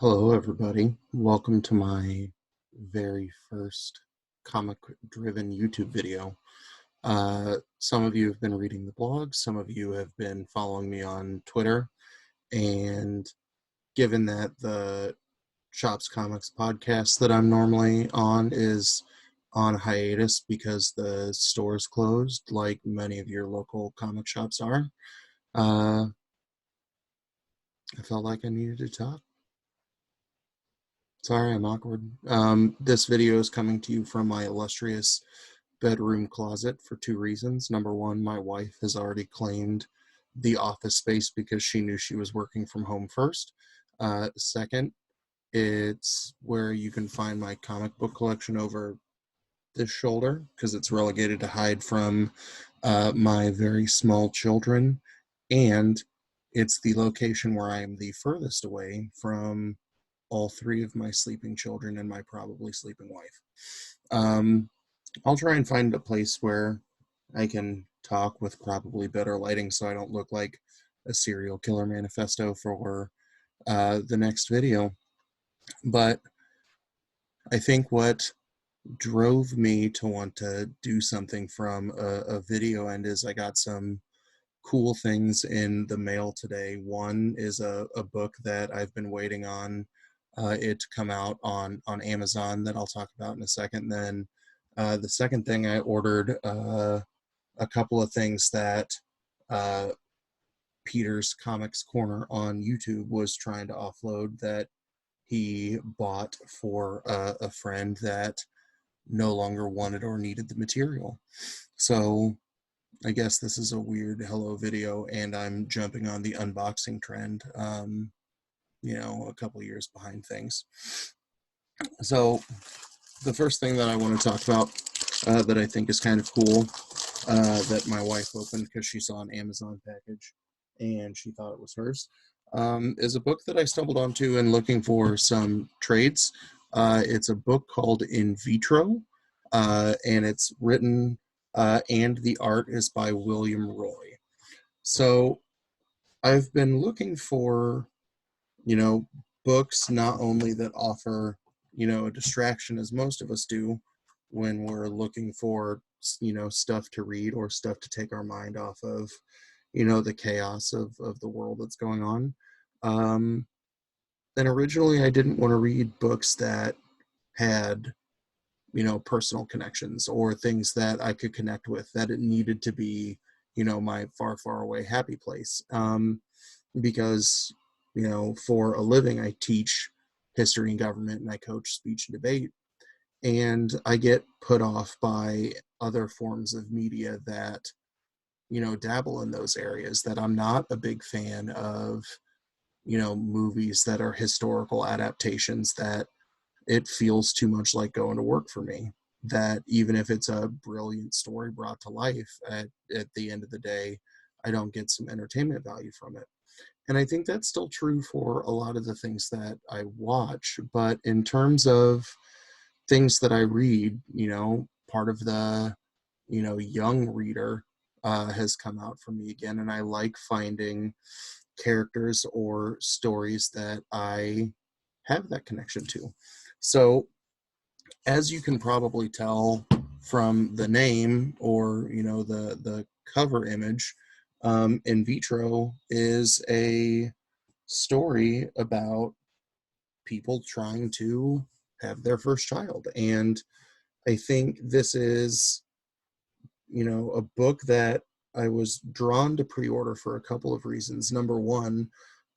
Hello, everybody. Welcome to my very first comic-driven YouTube video. Some of you have been reading the blog, some of you have been following me on Twitter, and given that the Shops Comics podcast that I'm normally on is on hiatus because the store's closed, like many of your local comic shops are, I felt like I needed to talk. Sorry, I'm awkward. This video is coming to you from my illustrious bedroom closet for two reasons. Number one, my wife has already claimed the office space because she knew she was working from home first. Second, it's where you can find my comic book collection over this shoulder because it's relegated to hide from my very small children. And it's the location where I am the furthest away from all three of my sleeping children and my probably sleeping wife. I'll try and find a place where I can talk with probably better lighting so I don't look like a serial killer manifesto for the next video. But I think what drove me to want to do something from a video end is I got some cool things in the mail today. One is a book that I've been waiting on it to come out on Amazon that I'll talk about in a second. Then the second thing I ordered a couple of things that uh, Peter's Comics Corner on YouTube was trying to offload that he bought for a friend that no longer wanted or needed the material. So I guess this is a weird hello video, and I'm jumping on the unboxing trend, a couple years behind things. So the first thing that I want to talk about that I think is kind of cool that my wife opened because she saw an Amazon package and she thought it was hers is a book that I stumbled onto and looking for some trades. It's a book called In Vitro, and it's written and the art is by William Roy. So I've been looking for, books not only that offer, a distraction as most of us do when we're looking for, stuff to read or stuff to take our mind off of, the chaos of the world that's going on. Um, and originally I didn't want to read books that had, personal connections or things that I could connect with, that it needed to be, my far, far away happy place. Because, for a living, I teach history and government and I coach speech and debate. And I get put off by other forms of media that, dabble in those areas, that I'm not a big fan of, movies that are historical adaptations, that it feels too much like going to work for me. That even if it's a brilliant story brought to life, at the end of the day, I don't get some entertainment value from it. And I think that's still true for a lot of the things that I watch. But in terms of things that I read, part of the, young reader has come out for me again. And I like finding characters or stories that I have that connection to. So as you can probably tell from the name or, the cover image, In Vitro is a story about people trying to have their first child. And I think this is, a book that I was drawn to pre-order for a couple of reasons. Number one,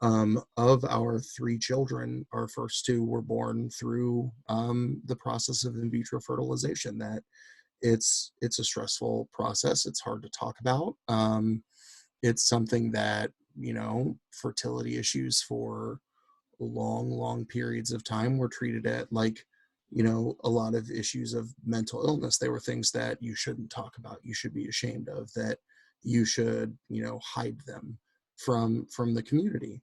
of our three children, our first two were born through the process of in vitro fertilization. That it's a stressful process. It's hard to talk about. It's something that, fertility issues for long, long periods of time were treated at like, a lot of issues of mental illness. They were things that you shouldn't talk about, you should be ashamed of, that you should, hide them from the community.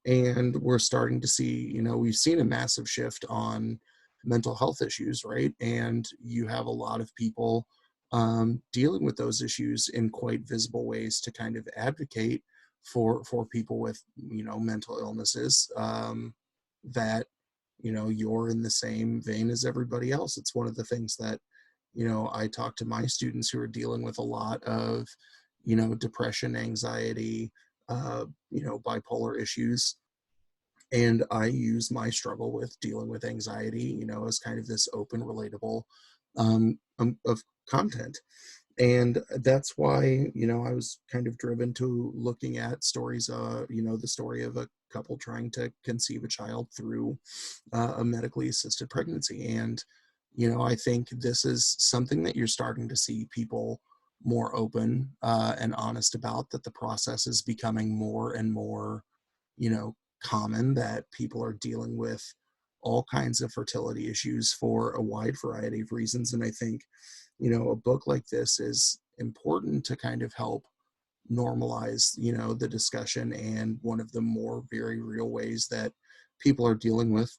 And we're starting to see, we've seen a massive shift on mental health issues, right? And you have a lot of people dealing with those issues in quite visible ways to kind of advocate for people with, mental illnesses. that, you're in the same vein as everybody else. It's one of the things that, I talk to my students who are dealing with a lot of, depression, anxiety, bipolar issues. And I use my struggle with dealing with anxiety, as kind of this open, relatable of content. And that's why, I was kind of driven to looking at stories, the story of a couple trying to conceive a child through a medically assisted pregnancy. And, I think this is something that you're starting to see people more open and honest about, that the process is becoming more and more, you know, common, that people are dealing with all kinds of fertility issues for a wide variety of reasons. And I think, a book like this is important to kind of help normalize, the discussion, and one of the more very real ways that people are dealing with,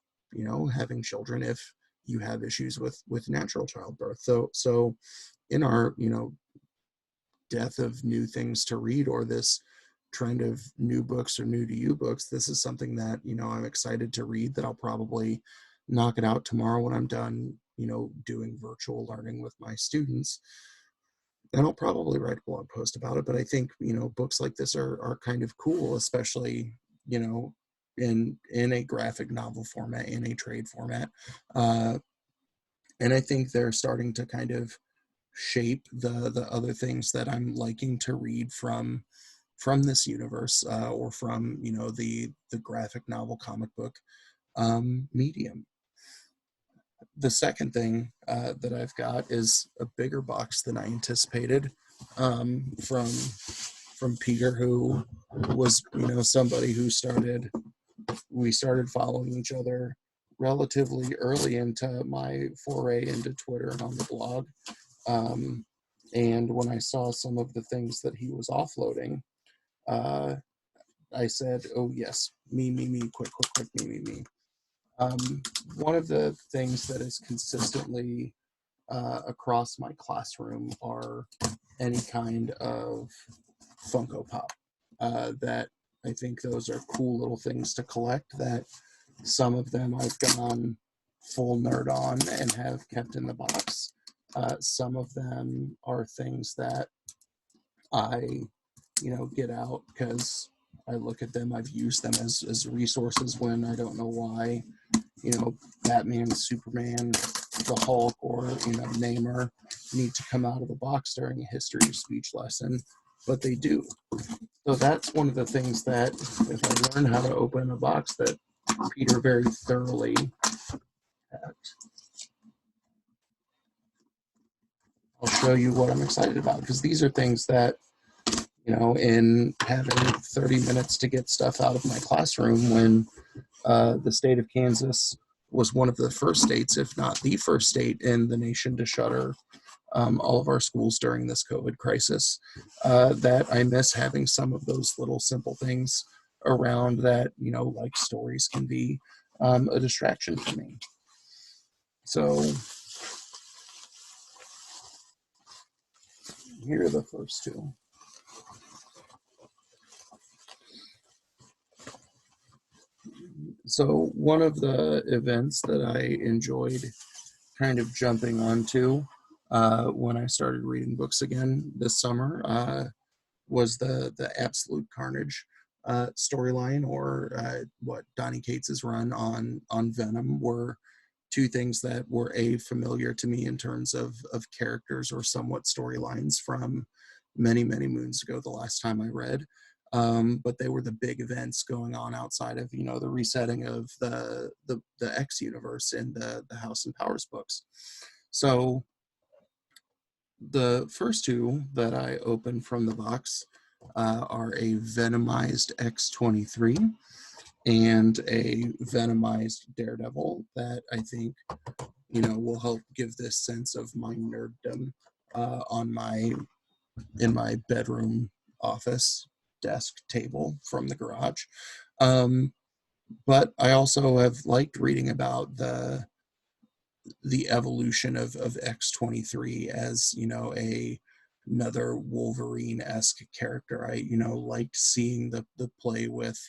having children if you have issues with natural childbirth. So in our, death of new things to read, or this trend of new books or new to you books, this is something that, I'm excited to read, that I'll probably knock it out tomorrow when I'm done, doing virtual learning with my students. And I'll probably write a blog post about it. But I think, books like this are kind of cool, especially, in a graphic novel format, in a trade format. And I think they're starting to kind of shape the other things that I'm liking to read from this universe, or from, the graphic novel comic book medium. The second thing that I've got is a bigger box than I anticipated, from Peter, who was, somebody who we started following each other relatively early into my foray into Twitter and on the blog. And when I saw some of the things that he was offloading, uh, I said, "Oh yes, me, quick, me." One of the things that is consistently across my classroom are any kind of Funko Pop. That I think those are cool little things to collect. That some of them I've gone full nerd on and have kept in the box. Some of them are things that I, get out because I look at them. I've used them as resources when I don't know why, Batman, Superman, the Hulk, or, Namor need to come out of the box during a history or speech lesson, but they do. So that's one of the things that, if I learn how to open a box, that Peter very thoroughly kept. I'll show you what I'm excited about, because these are things that, in having 30 minutes to get stuff out of my classroom when the state of Kansas was one of the first states, if not the first state in the nation, to shutter all of our schools during this COVID crisis, that I miss having some of those little simple things around that, like stories, can be a distraction for me. So here are the first two. So one of the events that I enjoyed kind of jumping onto when I started reading books again this summer was the Absolute Carnage storyline, or what Donny Cates' run on Venom, were two things that were familiar to me in terms of characters or somewhat storylines from many moons ago, the last time I read. But they were the big events going on outside of, the resetting of the X universe in the House and Powers books. So the first two that I opened from the box are a Venomized X-23 and a Venomized Daredevil, that I think, will help give this sense of my nerddom in my bedroom office desk table from the garage. But I also have liked reading about the evolution of X-23 as, another Wolverine-esque character. I, liked seeing the play with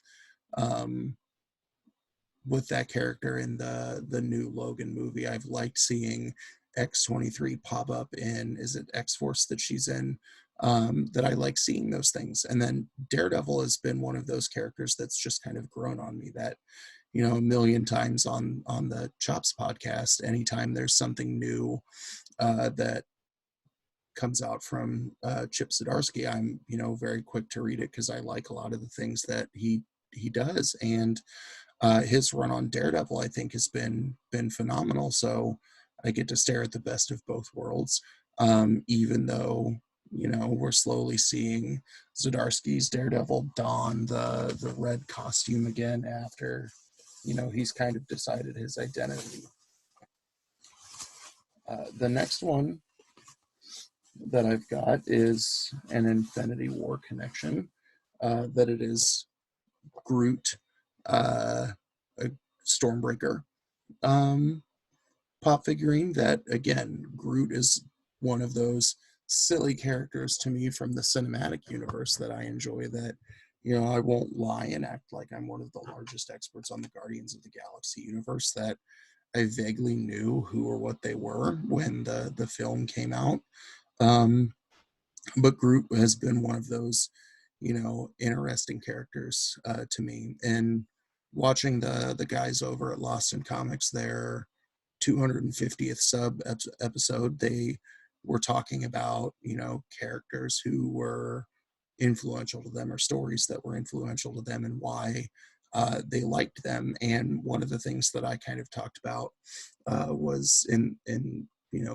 with that character in the new Logan movie. I've liked seeing X-23 pop up in, is it X-Force that she's in? That I like seeing those things. And then Daredevil has been one of those characters that's just kind of grown on me, that, a million times on the Chops podcast, anytime there's something new that comes out from Chip Zdarsky, I'm very quick to read it because I like a lot of the things that he does. And his run on Daredevil, I think, has been phenomenal. So I get to stare at the best of both worlds, even though we're slowly seeing Zdarsky's Daredevil don the red costume again after he's kind of decided his identity. The next one that I've got is an Infinity War connection. That it is Groot, a Stormbreaker pop figurine. That again, Groot is one of those silly characters to me from the cinematic universe that I enjoy. That I won't lie and act like I'm one of the largest experts on the Guardians of the Galaxy universe. That I vaguely knew who or what they were when the film came out. But Groot has been one of those, interesting characters to me. And watching the guys over at Lost in Comics, their 250th sub episode, they were talking about, characters who were influential to them or stories that were influential to them and why they liked them. And one of the things that I kind of talked about was in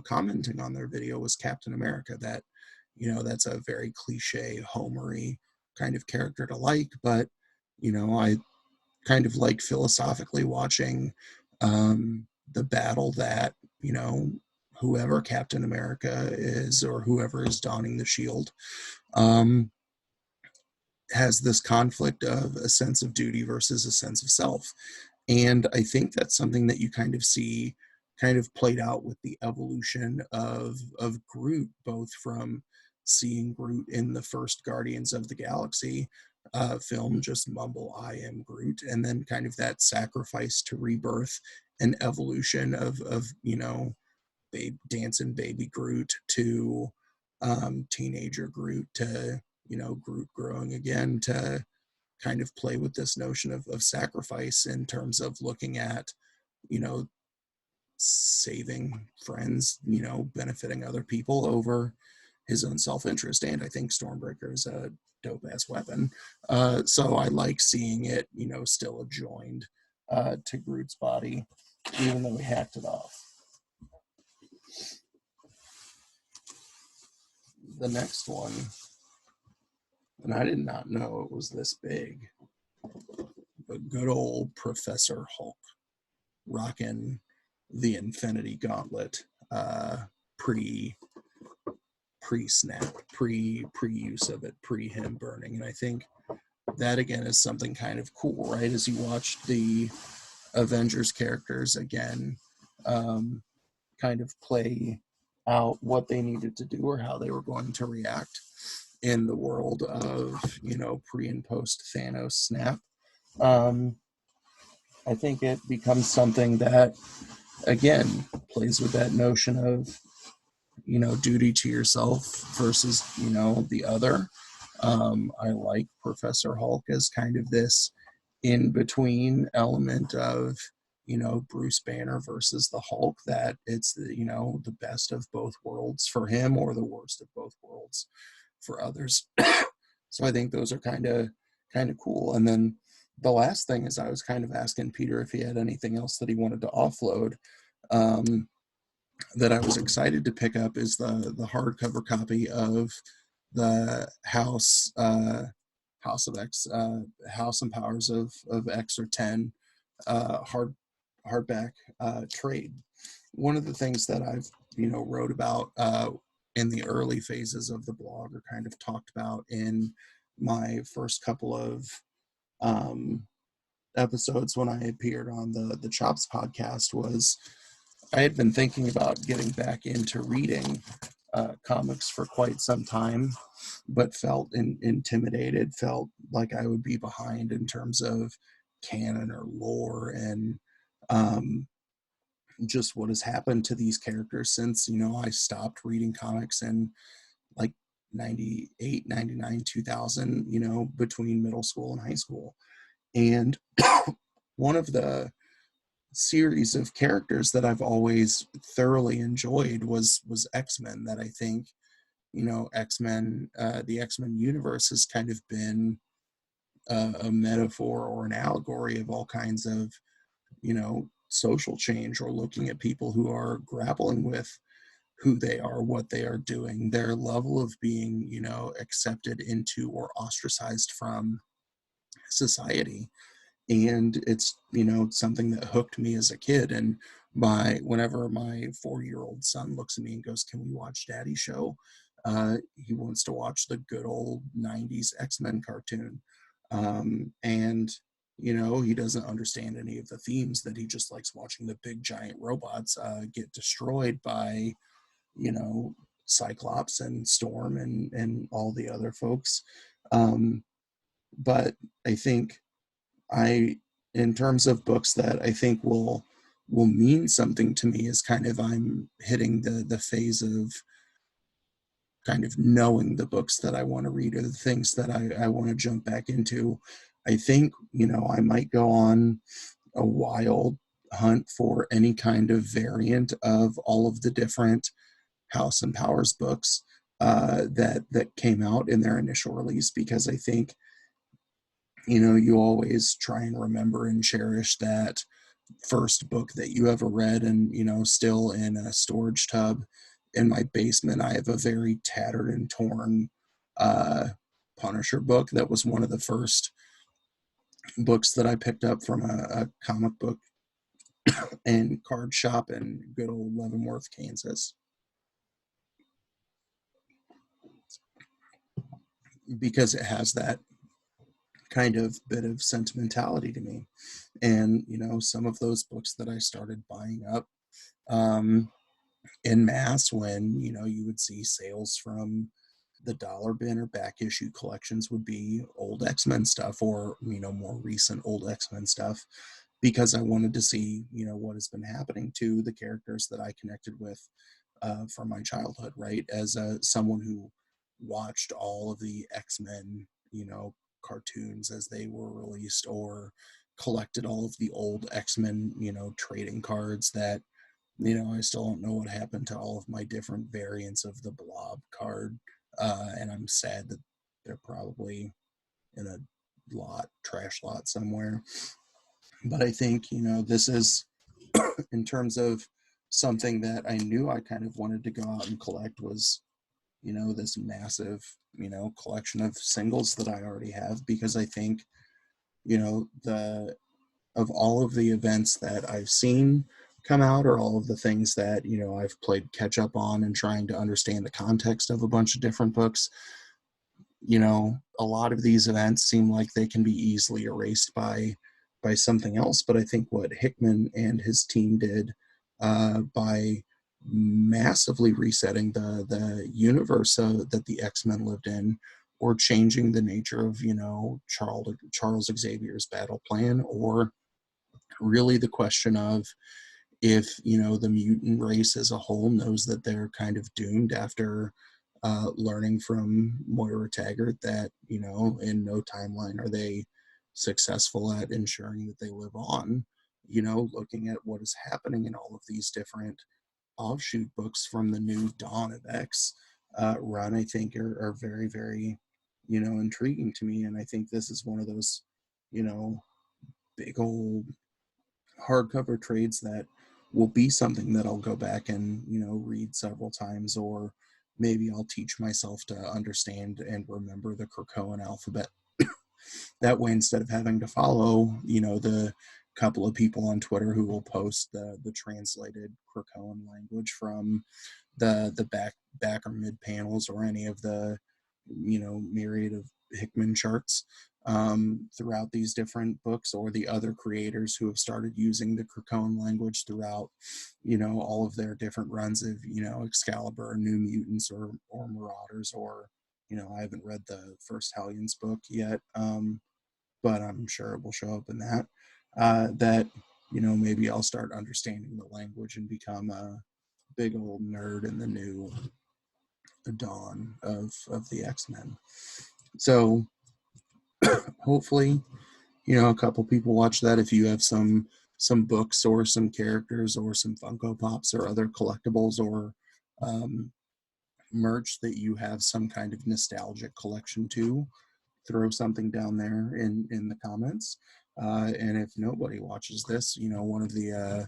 commenting on their video was Captain America. That that's a very cliche homery kind of character to like, but I kind of like philosophically watching the battle that whoever Captain America is or whoever is donning the shield um, has this conflict of a sense of duty versus a sense of self. And I think that's something that you kind of see kind of played out with the evolution of Groot, both from seeing Groot in the first Guardians of the Galaxy film, just mumble, I am Groot, and then kind of that sacrifice to rebirth and evolution of dancing baby Groot to teenager Groot to, Groot growing again to kind of play with this notion of sacrifice in terms of looking at, you know, saving friends, benefiting other people over his own self-interest. And I think Stormbreaker is a dope ass weapon. So I like seeing it, still adjoined to Groot's body, even though he hacked it off. The next one, and I did not know it was this big, but good old Professor Hulk rocking the Infinity Gauntlet pre snap, pre use of it, pre him burning. And I think that again is something kind of cool, right? As you watch the Avengers characters again kind of play out what they needed to do or how they were going to react in the world of, pre and post Thanos snap. I think it becomes something that, again, plays with that notion of, duty to yourself versus, the other. I like Professor Hulk as kind of this in between element of, Bruce Banner versus the Hulk, that it's the best of both worlds for him or the worst of both worlds for others. So I think those are kind of cool. And then the last thing is I was kind of asking Peter if he had anything else that he wanted to offload. That I was excited to pick up is the hardcover copy of the House of X, House and Powers of X or 10 hardback trade. One of the things that I've wrote about in the early phases of the blog, or kind of talked about in my first couple of episodes when I appeared on the Chops podcast, was I had been thinking about getting back into reading comics for quite some time, but felt intimidated, felt like I would be behind in terms of canon or lore, and um, just what has happened to these characters since, I stopped reading comics in like 98, 99, 2000, between middle school and high school. And one of the series of characters that I've always thoroughly enjoyed was X-Men. That I think, X-Men, the X-Men universe has kind of been a metaphor or an allegory of all kinds of, social change, or looking at people who are grappling with who they are, what they are doing, their level of being, accepted into or ostracized from society. And it's, something that hooked me as a kid. And whenever my 4-year-old son looks at me and goes, "Can we watch Daddy show?" He wants to watch the good old 90s X-Men cartoon. And he doesn't understand any of the themes, that he just likes watching the big giant robots get destroyed by, you know Cyclops and Storm and all the other folks. um, but I think, I in terms of books that I think will mean something to me, is kind of, I'm hitting the phase of kind of knowing the books that I want to read, or the things that I want to jump back into. I think, I might go on a wild hunt for any kind of variant of all of the different House and Powers books that came out in their initial release, because I think, you always try and remember and cherish that first book that you ever read. And, still in a storage tub in my basement, I have a very tattered and torn uh, Punisher book that was one of the first books that I picked up from a comic book and card shop in good old Leavenworth, Kansas, because it has that kind of bit of sentimentality to me. And, some of those books that I started buying up um, in mass, when, you would see sales from the dollar bin or back issue collections, would be old X-Men stuff, or, more recent old X-Men stuff, because I wanted to see, what has been happening to the characters that I connected with from my childhood, right? As someone who watched all of the X-Men, cartoons as they were released, or collected all of the old X-Men, trading cards that, I still don't know what happened to all of my different variants of the Blob card. And I'm sad that they're probably in a trash lot somewhere. But I think, this is, in terms of something that I knew I kind of wanted to go out and collect, was, this massive, collection of singles that I already have, because I think, the of all of the events that I've seen come out, or all of the things that, I've played catch up on and trying to understand the context of a bunch of different books, a lot of these events seem like they can be easily erased by something else. But I think what Hickman and his team did, by massively resetting the universe that the X-Men lived in, or changing the nature of, Charles Xavier's battle plan, or really the question of, if, the mutant race as a whole knows that they're kind of doomed, after learning from Moira Taggart that, in no timeline are they successful at ensuring that they live on. Looking at what is happening in all of these different offshoot books from the new Dawn of X run, I think are very, very, intriguing to me. And I think this is one of those, you know big old hardcover trades that will be something that I'll go back and, read several times, or maybe I'll teach myself to understand and remember the Krakoan alphabet. That way, instead of having to follow, the couple of people on Twitter who will post the translated Krakoan language from the back or mid panels, or any of the, myriad of Hickman charts throughout these different books, or the other creators who have started using the Krakoan language throughout, all of their different runs of, Excalibur, New Mutants, or Marauders, or, I haven't read the first Hellions book yet. but I'm sure it will show up in that. That, maybe I'll start understanding the language and become a big old nerd in the new dawn of the X-Men. So hopefully, a couple people watch that. If you have some books or some characters or some Funko Pops or other collectibles or um, merch that you have some kind of nostalgic collection to, throw something down there in the comments. And if nobody watches this, one of the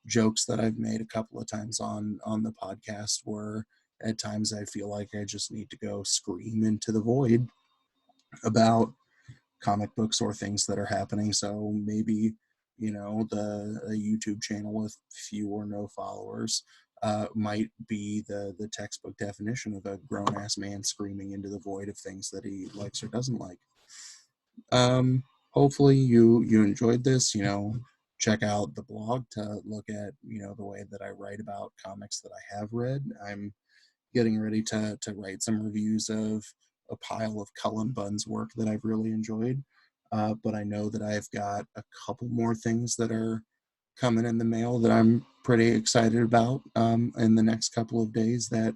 jokes that I've made a couple of times on the podcast were, at times I feel like I just need to go scream into the void about comic books or things that are happening. So maybe, the a YouTube channel with few or no followers might be the textbook definition of a grown ass man screaming into the void of things that he likes or doesn't like. Hopefully you enjoyed this. Check out the blog to look at the way that I write about comics that I have read. I'm getting ready to write some reviews of a pile of Cullen Bunn's work that I've really enjoyed. But I know that I've got a couple more things that are coming in the mail that I'm pretty excited about in the next couple of days, that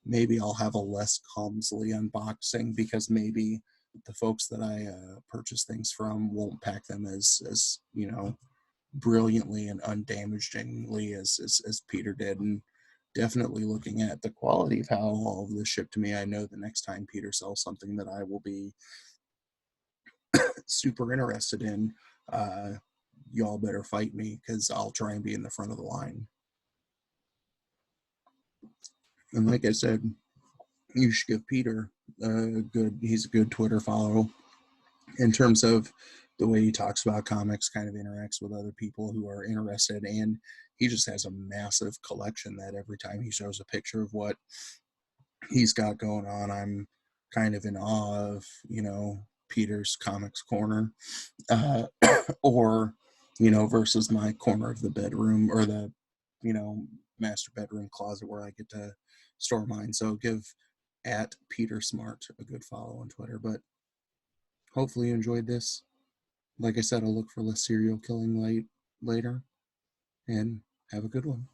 maybe I'll have a less clumsily unboxing, because maybe the folks that I purchase things from won't pack them as brilliantly and undamagingly as Peter did. And definitely looking at the quality of how all of this shipped to me, I know the next time Peter sells something that I will be super interested in, uh, y'all better fight me, because I'll try and be in the front of the line. And like I said, you should give Peter he's a good Twitter follow in terms of the way he talks about comics, kind of interacts with other people who are interested, and he just has a massive collection that every time he shows a picture of what he's got going on, I'm kind of in awe of, Peter's Comics Corner, uh, or, versus my corner of the bedroom, or the, master bedroom closet where I get to store mine. So give at Peter Smart a good follow on Twitter. But hopefully you enjoyed this. Like I said, I'll look for less serial killing later, and have a good one.